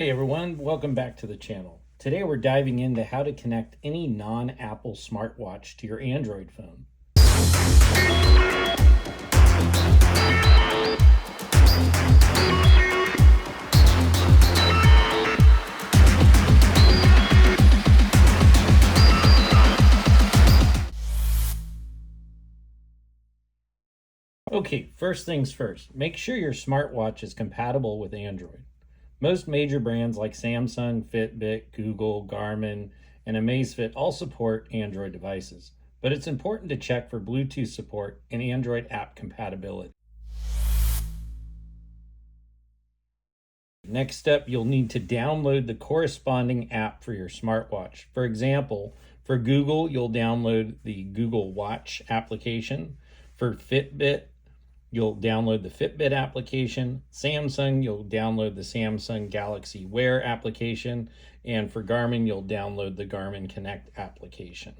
Hey everyone, welcome back to the channel. Today we're diving into how to connect any non-Apple smartwatch to your Android phone. Okay, first things first, make sure your smartwatch is compatible with Android. Most major brands like Samsung, Fitbit, Google, Garmin, and Amazfit all support Android devices, but it's important to check for Bluetooth support and Android app compatibility. Next step, you'll need to download the corresponding app for your smartwatch. For example, for Google, you'll download the Google Watch application. For Fitbit, you'll download the Fitbit application. Samsung, you'll download the Samsung Galaxy Wear application. And for Garmin, you'll download the Garmin Connect application.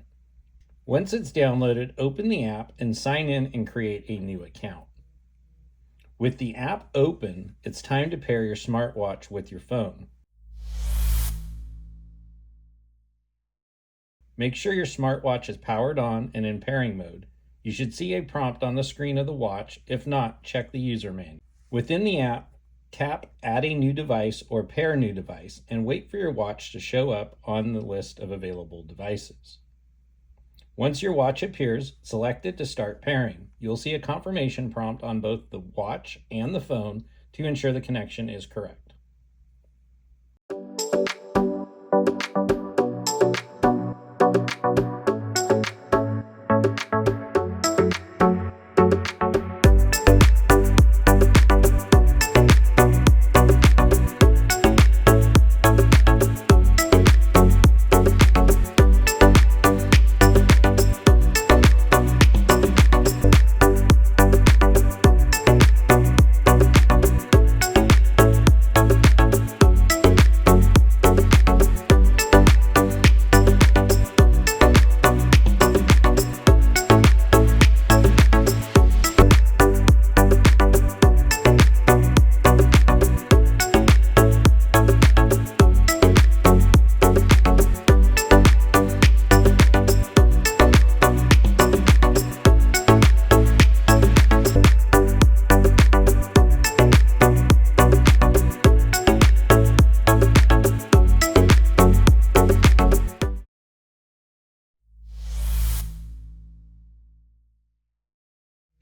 Once it's downloaded, open the app and sign in and create a new account. With the app open, it's time to pair your smartwatch with your phone. Make sure your smartwatch is powered on and in pairing mode. You should see a prompt on the screen of the watch. If not, check the user manual. Within the app, tap Add a New Device or Pair New Device and wait for your watch to show up on the list of available devices. Once your watch appears, select it to start pairing. You'll see a confirmation prompt on both the watch and the phone to ensure the connection is correct.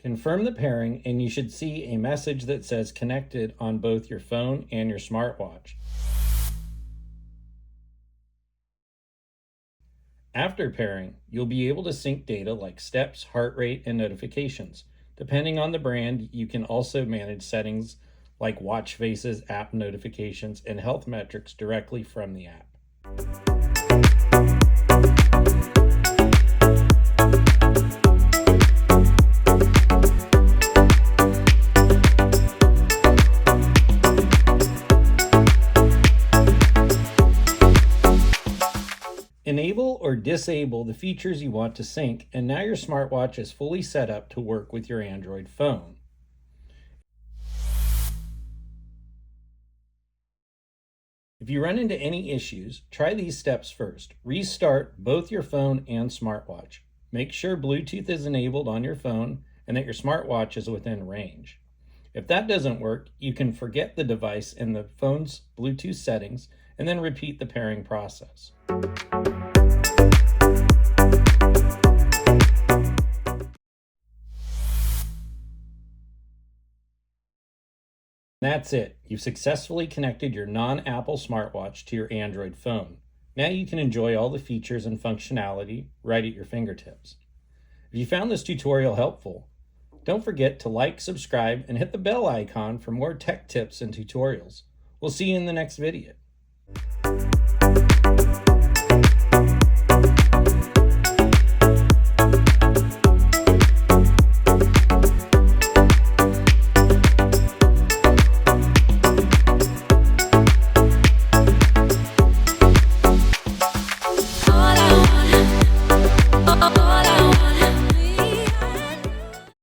Confirm the pairing and you should see a message that says connected on both your phone and your smartwatch. After pairing, you'll be able to sync data like steps, heart rate, and notifications. Depending on the brand, you can also manage settings like watch faces, app notifications, and health metrics directly from the app. Enable or disable the features you want to sync, and now your smartwatch is fully set up to work with your Android phone. If you run into any issues, try these steps first. Restart both your phone and smartwatch. Make sure Bluetooth is enabled on your phone and that your smartwatch is within range. If that doesn't work, you can forget the device in the phone's Bluetooth settings and then repeat the pairing process. That's it. You've successfully connected your non-Apple smartwatch to your Android phone. Now you can enjoy all the features and functionality right at your fingertips. If you found this tutorial helpful, don't forget to like, subscribe, and hit the bell icon for more tech tips and tutorials. We'll see you in the next video.